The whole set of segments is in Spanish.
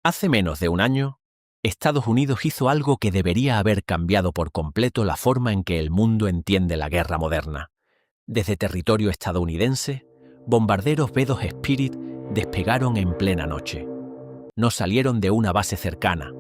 Hace menos de un año, Estados Unidos hizo algo que debería haber cambiado por completo la forma en que el mundo entiende la guerra moderna. Desde territorio estadounidense, bombarderos B-2 Spirit despegaron en plena noche. No salieron de una base cercana.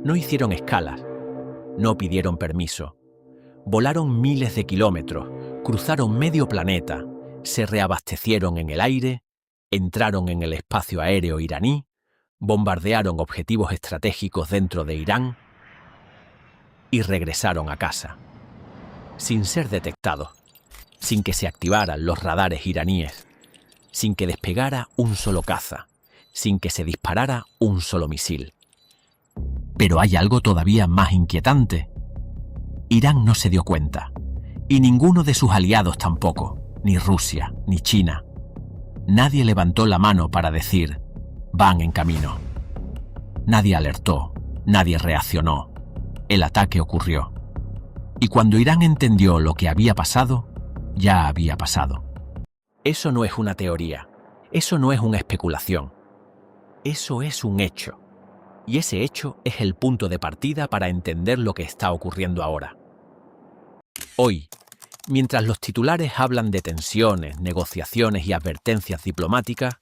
No hicieron escalas. No pidieron permiso. Volaron miles de kilómetros, cruzaron medio planeta, se reabastecieron en el aire, entraron en el espacio aéreo iraní, bombardearon objetivos estratégicos dentro de Irán y regresaron a casa, sin ser detectados, sin que se activaran los radares iraníes, sin que despegara un solo caza, sin que se disparara un solo misil. Pero hay algo todavía más inquietante. Irán no se dio cuenta, y ninguno de sus aliados tampoco, ni Rusia, ni China. Nadie levantó la mano para decir, van en camino. Nadie alertó, nadie reaccionó. El ataque ocurrió. Y cuando Irán entendió lo que había pasado, ya había pasado. Eso no es una teoría, eso no es una especulación. Eso es un hecho. Y ese hecho es el punto de partida para entender lo que está ocurriendo ahora. Hoy, mientras los titulares hablan de tensiones, negociaciones y advertencias diplomáticas,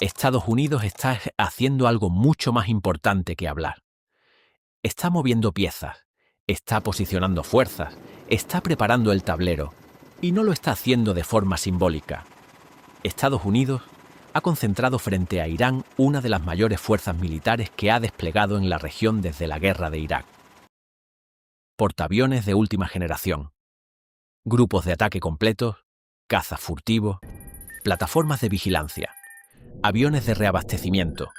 Estados Unidos está haciendo algo mucho más importante que hablar. Está moviendo piezas, está posicionando fuerzas, está preparando el tablero, y no lo está haciendo de forma simbólica. Estados Unidos ha concentrado frente a Irán una de las mayores fuerzas militares que ha desplegado en la región desde la guerra de Irak. Portaaviones de última generación, grupos de ataque completos, cazas furtivos, plataformas de vigilancia, aviones de reabastecimiento,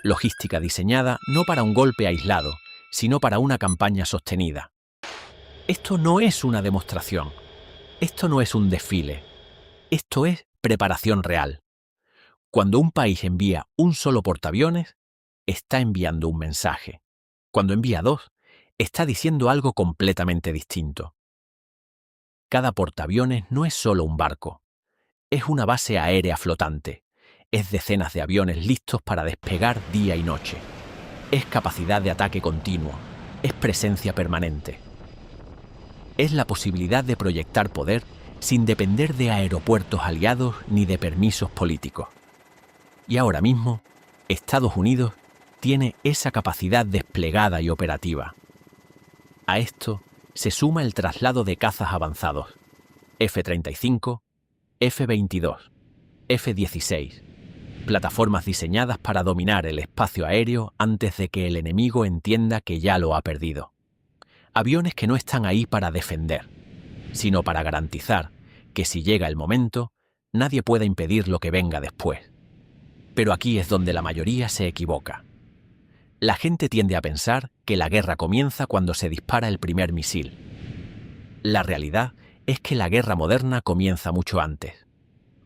logística diseñada no para un golpe aislado, sino para una campaña sostenida. Esto no es una demostración, esto no es un desfile, esto es preparación real. Cuando un país envía un solo portaaviones, está enviando un mensaje. Cuando envía dos, está diciendo algo completamente distinto. Cada portaaviones no es solo un barco, es una base aérea flotante, es decenas de aviones listos para despegar día y noche, es capacidad de ataque continuo, es presencia permanente. Es la posibilidad de proyectar poder sin depender de aeropuertos aliados ni de permisos políticos. Y ahora mismo, Estados Unidos tiene esa capacidad desplegada y operativa. A esto se suma el traslado de cazas avanzados, F-35, F-22, F-16, plataformas diseñadas para dominar el espacio aéreo antes de que el enemigo entienda que ya lo ha perdido. Aviones que no están ahí para defender, sino para garantizar que si llega el momento, nadie pueda impedir lo que venga después. Pero aquí es donde la mayoría se equivoca. La gente tiende a pensar que la guerra comienza cuando se dispara el primer misil. La realidad es que la guerra moderna comienza mucho antes.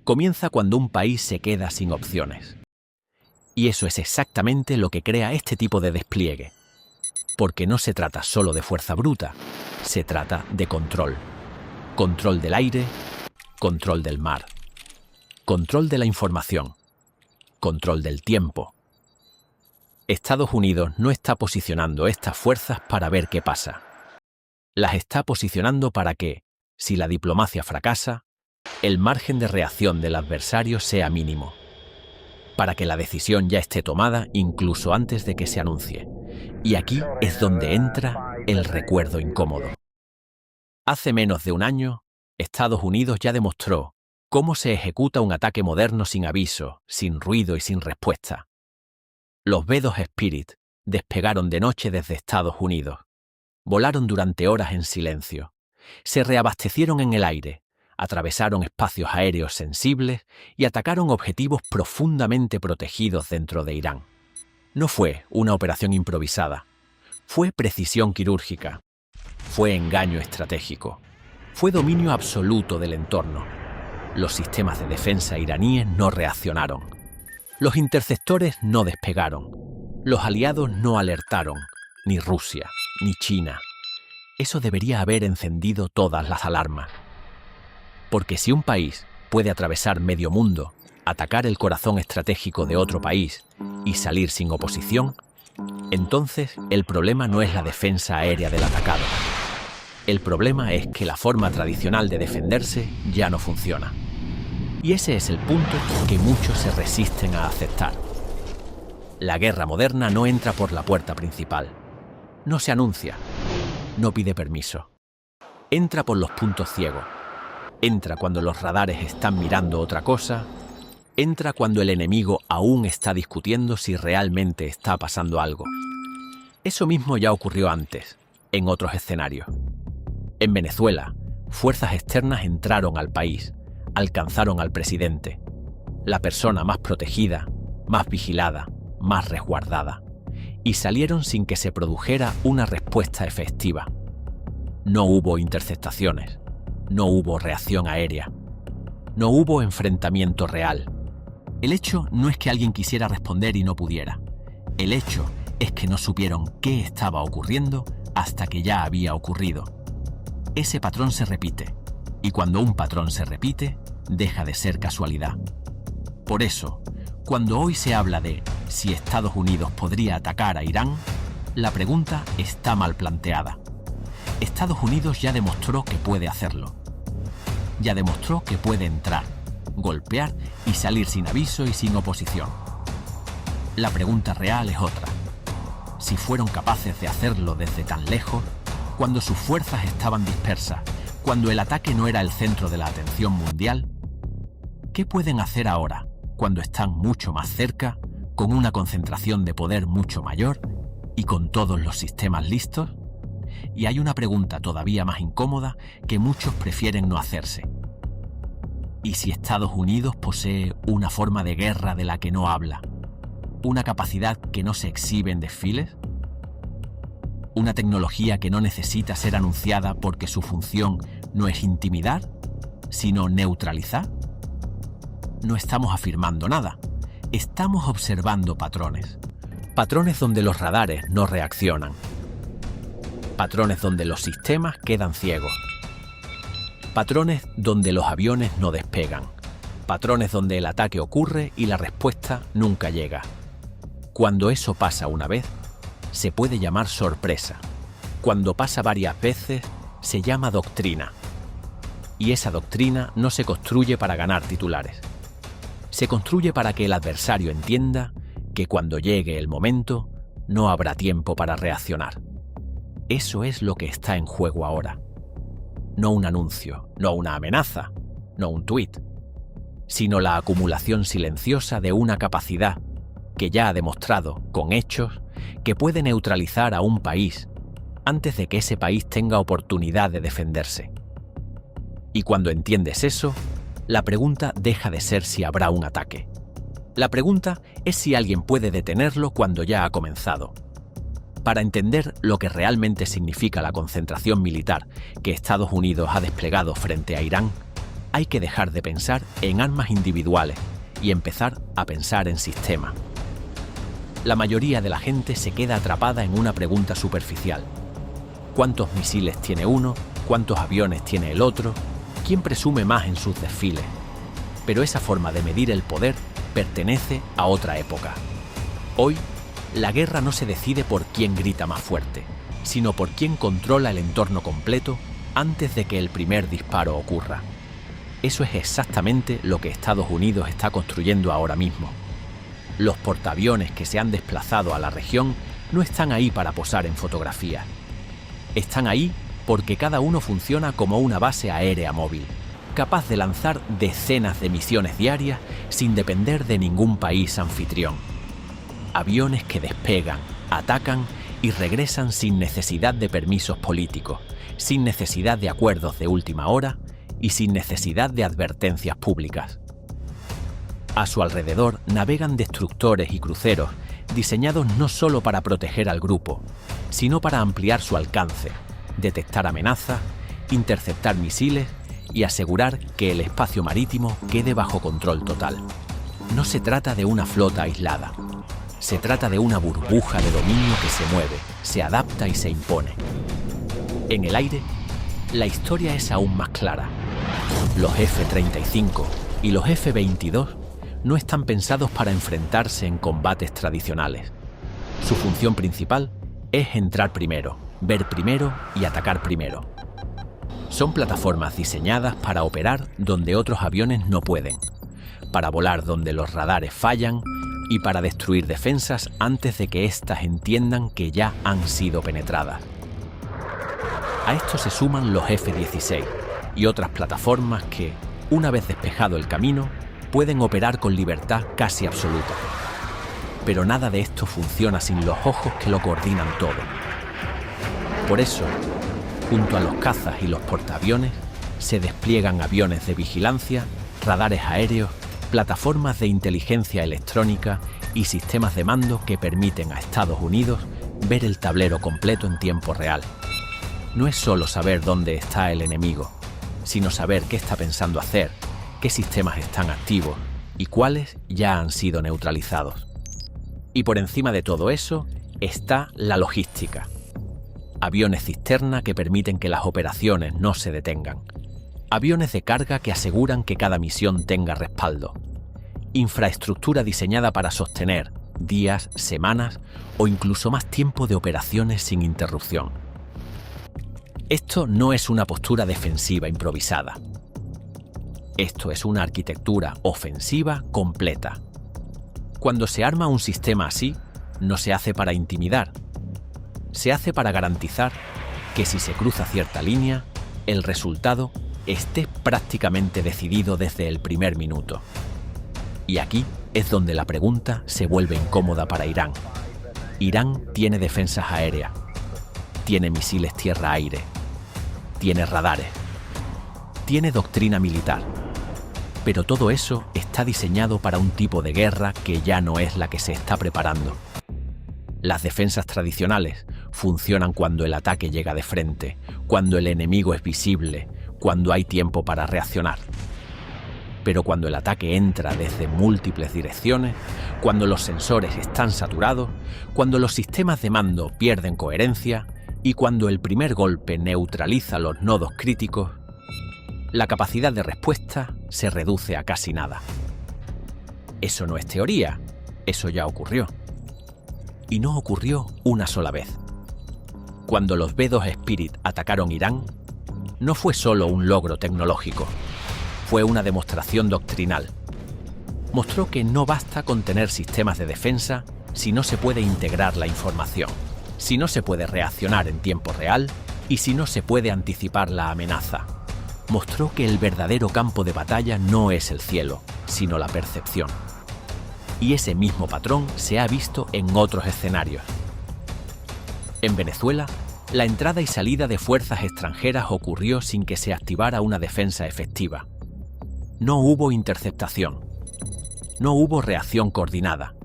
Comienza cuando un país se queda sin opciones. Y eso es exactamente lo que crea este tipo de despliegue. Porque no se trata solo de fuerza bruta, se trata de control. Control del aire, control del mar, control de la información, control del tiempo. Estados Unidos no está posicionando estas fuerzas para ver qué pasa. Las está posicionando para que, si la diplomacia fracasa, el margen de reacción del adversario sea mínimo. Para que la decisión ya esté tomada incluso antes de que se anuncie. Y aquí es donde entra el recuerdo incómodo. Hace menos de un año, Estados Unidos ya demostró cómo se ejecuta un ataque moderno sin aviso, sin ruido y sin respuesta. Los B-2 Spirit despegaron de noche desde Estados Unidos. Volaron durante horas en silencio. Se reabastecieron en el aire, atravesaron espacios aéreos sensibles y atacaron objetivos profundamente protegidos dentro de Irán. No fue una operación improvisada. Fue precisión quirúrgica. Fue engaño estratégico. Fue dominio absoluto del entorno. Los sistemas de defensa iraníes no reaccionaron. Los interceptores no despegaron. Los aliados no alertaron. Ni Rusia, ni China. Eso debería haber encendido todas las alarmas. Porque si un país puede atravesar medio mundo, atacar el corazón estratégico de otro país y salir sin oposición, entonces el problema no es la defensa aérea del atacado. El problema es que la forma tradicional de defenderse ya no funciona. Y ese es el punto que muchos se resisten a aceptar. La guerra moderna no entra por la puerta principal. No se anuncia. No pide permiso. Entra por los puntos ciegos. Entra cuando los radares están mirando otra cosa. Entra cuando el enemigo aún está discutiendo si realmente está pasando algo. Eso mismo ya ocurrió antes, en otros escenarios. En Venezuela, fuerzas externas entraron al país, alcanzaron al presidente, la persona más protegida, más vigilada, más resguardada, y salieron sin que se produjera una respuesta efectiva. No hubo interceptaciones, no hubo reacción aérea, no hubo enfrentamiento real. El hecho no es que alguien quisiera responder y no pudiera. El hecho es que no supieron qué estaba ocurriendo hasta que ya había ocurrido. Ese patrón se repite, y cuando un patrón se repite, deja de ser casualidad. Por eso, cuando hoy se habla de si Estados Unidos podría atacar a Irán, la pregunta está mal planteada. Estados Unidos ya demostró que puede hacerlo. Ya demostró que puede entrar, golpear y salir sin aviso y sin oposición. La pregunta real es otra. Si fueron capaces de hacerlo desde tan lejos, cuando sus fuerzas estaban dispersas, cuando el ataque no era el centro de la atención mundial, ¿qué pueden hacer ahora, cuando están mucho más cerca, con una concentración de poder mucho mayor y con todos los sistemas listos? Y hay una pregunta todavía más incómoda que muchos prefieren no hacerse. ¿Y si Estados Unidos posee una forma de guerra de la que no habla? ¿Una capacidad que no se exhibe en desfiles? ¿Una tecnología que no necesita ser anunciada porque su función no es intimidar, sino neutralizar? No estamos afirmando nada. Estamos observando patrones. Patrones donde los radares no reaccionan. Patrones donde los sistemas quedan ciegos. Patrones donde los aviones no despegan. Patrones donde el ataque ocurre y la respuesta nunca llega. Cuando eso pasa una vez, se puede llamar sorpresa. Cuando pasa varias veces, se llama doctrina. Y esa doctrina no se construye para ganar titulares. Se construye para que el adversario entienda que cuando llegue el momento, no habrá tiempo para reaccionar. Eso es lo que está en juego ahora. No un anuncio, no una amenaza, no un tuit, sino la acumulación silenciosa de una capacidad que ya ha demostrado, con hechos, que puede neutralizar a un país antes de que ese país tenga oportunidad de defenderse. Y cuando entiendes eso, la pregunta deja de ser si habrá un ataque. La pregunta es si alguien puede detenerlo cuando ya ha comenzado. Para entender lo que realmente significa la concentración militar que Estados Unidos ha desplegado frente a Irán, hay que dejar de pensar en armas individuales y empezar a pensar en sistemas. La mayoría de la gente se queda atrapada en una pregunta superficial. ¿Cuántos misiles tiene uno? ¿Cuántos aviones tiene el otro? ¿Quién presume más en sus desfiles? Pero esa forma de medir el poder pertenece a otra época. Hoy, la guerra no se decide por quién grita más fuerte, sino por quién controla el entorno completo antes de que el primer disparo ocurra. Eso es exactamente lo que Estados Unidos está construyendo ahora mismo. Los portaaviones que se han desplazado a la región no están ahí para posar en fotografías. Están ahí porque cada uno funciona como una base aérea móvil, capaz de lanzar decenas de misiones diarias sin depender de ningún país anfitrión. Aviones que despegan, atacan y regresan sin necesidad de permisos políticos, sin necesidad de acuerdos de última hora y sin necesidad de advertencias públicas. A su alrededor navegan destructores y cruceros diseñados no solo para proteger al grupo, sino para ampliar su alcance, detectar amenazas, interceptar misiles y asegurar que el espacio marítimo quede bajo control total. No se trata de una flota aislada. Se trata de una burbuja de dominio que se mueve, se adapta y se impone. En el aire, la historia es aún más clara. Los F-35 y los F-22 no están pensados para enfrentarse en combates tradicionales. Su función principal es entrar primero, ver primero y atacar primero. Son plataformas diseñadas para operar donde otros aviones no pueden, para volar donde los radares fallan y para destruir defensas antes de que éstas entiendan que ya han sido penetradas. A esto se suman los F-16 y otras plataformas que, una vez despejado el camino, pueden operar con libertad casi absoluta. Pero nada de esto funciona sin los ojos que lo coordinan todo. Por eso, junto a los cazas y los portaaviones, se despliegan aviones de vigilancia, radares aéreos, plataformas de inteligencia electrónica y sistemas de mando que permiten a Estados Unidos ver el tablero completo en tiempo real. No es solo saber dónde está el enemigo, sino saber qué está pensando hacer, qué sistemas están activos y cuáles ya han sido neutralizados. Y por encima de todo eso está la logística. Aviones cisterna que permiten que las operaciones no se detengan. Aviones de carga que aseguran que cada misión tenga respaldo. Infraestructura diseñada para sostener días, semanas o incluso más tiempo de operaciones sin interrupción. Esto no es una postura defensiva improvisada. Esto es una arquitectura ofensiva completa. Cuando se arma un sistema así, no se hace para intimidar. Se hace para garantizar que si se cruza cierta línea, el resultado esté prácticamente decidido desde el primer minuto. Y aquí es donde la pregunta se vuelve incómoda para Irán. Irán tiene defensas aéreas, tiene misiles tierra-aire, tiene radares, tiene doctrina militar. Pero todo eso está diseñado para un tipo de guerra que ya no es la que se está preparando. Las defensas tradicionales funcionan cuando el ataque llega de frente, cuando el enemigo es visible, cuando hay tiempo para reaccionar. Pero cuando el ataque entra desde múltiples direcciones, cuando los sensores están saturados, cuando los sistemas de mando pierden coherencia y cuando el primer golpe neutraliza los nodos críticos, la capacidad de respuesta se reduce a casi nada. Eso no es teoría, eso ya ocurrió. Y no ocurrió una sola vez. Cuando los B-2 Spirit atacaron Irán, no fue solo un logro tecnológico, fue una demostración doctrinal. Mostró que no basta con tener sistemas de defensa si no se puede integrar la información, si no se puede reaccionar en tiempo real y si no se puede anticipar la amenaza. Mostró que el verdadero campo de batalla no es el cielo, sino la percepción. Y ese mismo patrón se ha visto en otros escenarios. En Venezuela, la entrada y salida de fuerzas extranjeras ocurrió sin que se activara una defensa efectiva. No hubo interceptación. No hubo reacción coordinada.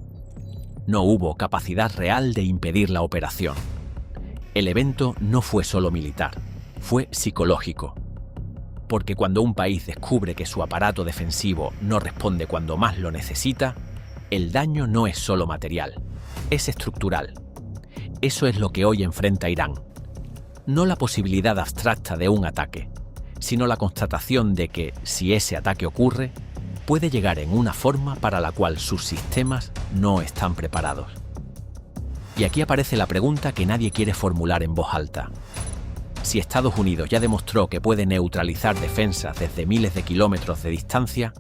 No hubo capacidad real de impedir la operación. El evento no fue solo militar, fue psicológico. Porque cuando un país descubre que su aparato defensivo no responde cuando más lo necesita, el daño no es solo material, es estructural. Eso es lo que hoy enfrenta Irán. No la posibilidad abstracta de un ataque, sino la constatación de que, si ese ataque ocurre, puede llegar en una forma para la cual sus sistemas no están preparados. Y aquí aparece la pregunta que nadie quiere formular en voz alta. Si Estados Unidos ya demostró que puede neutralizar defensas desde miles de kilómetros de distancia,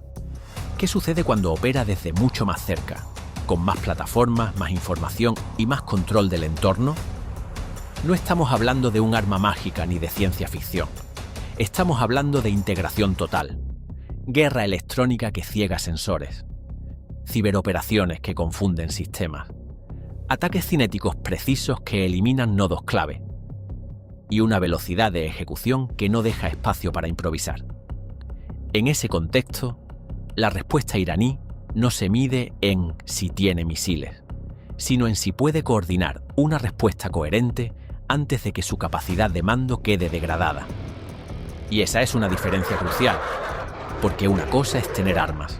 ¿qué sucede cuando opera desde mucho más cerca, con más plataformas, más información y más control del entorno? No estamos hablando de un arma mágica ni de ciencia ficción. Estamos hablando de integración total. Guerra electrónica que ciega sensores. Ciberoperaciones que confunden sistemas. Ataques cinéticos precisos que eliminan nodos clave. Y una velocidad de ejecución que no deja espacio para improvisar. En ese contexto, la respuesta iraní no se mide en si tiene misiles, sino en si puede coordinar una respuesta coherente antes de que su capacidad de mando quede degradada. Y esa es una diferencia crucial, porque una cosa es tener armas,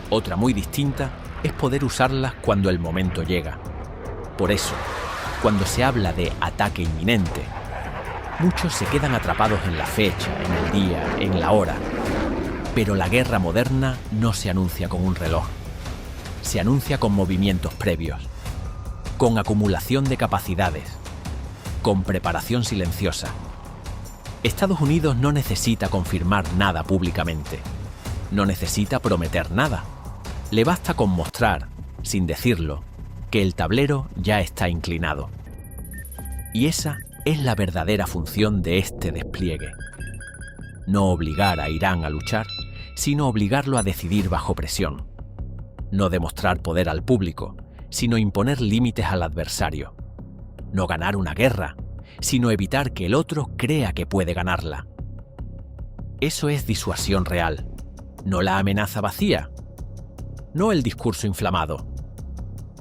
otra muy distinta es poder usarlas cuando el momento llega. Por eso, cuando se habla de ataque inminente, muchos se quedan atrapados en la fecha, en el día, en la hora. Pero la guerra moderna no se anuncia con un reloj, se anuncia con movimientos previos, con acumulación de capacidades, con preparación silenciosa. Estados Unidos no necesita confirmar nada públicamente, no necesita prometer nada. Le basta con mostrar, sin decirlo, que el tablero ya está inclinado. Y esa es la verdadera función de este despliegue. No obligar a Irán a luchar, sino obligarlo a decidir bajo presión. No demostrar poder al público, sino imponer límites al adversario. No ganar una guerra, sino evitar que el otro crea que puede ganarla. Eso es disuasión real, no la amenaza vacía, no el discurso inflamado,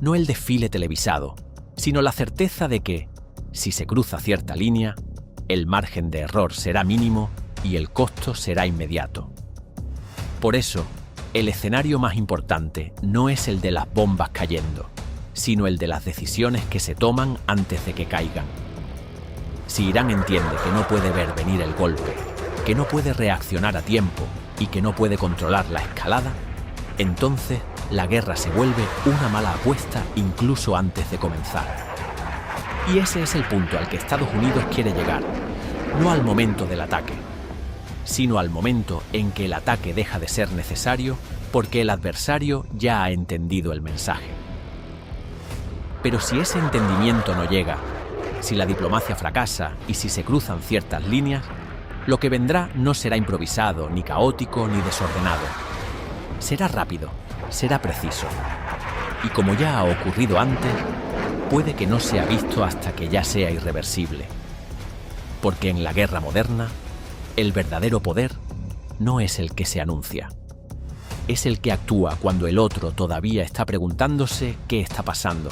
no el desfile televisado, sino la certeza de que, si se cruza cierta línea, el margen de error será mínimo y el costo será inmediato. Por eso, el escenario más importante no es el de las bombas cayendo, sino el de las decisiones que se toman antes de que caigan. Si Irán entiende que no puede ver venir el golpe, que no puede reaccionar a tiempo y que no puede controlar la escalada, entonces la guerra se vuelve una mala apuesta incluso antes de comenzar. Y ese es el punto al que Estados Unidos quiere llegar, no al momento del ataque, sino al momento en que el ataque deja de ser necesario porque el adversario ya ha entendido el mensaje. Pero si ese entendimiento no llega, si la diplomacia fracasa y si se cruzan ciertas líneas, lo que vendrá no será improvisado, ni caótico, ni desordenado. Será rápido, será preciso. Y como ya ha ocurrido antes, puede que no sea visto hasta que ya sea irreversible. Porque en la guerra moderna, el verdadero poder no es el que se anuncia. Es el que actúa cuando el otro todavía está preguntándose qué está pasando.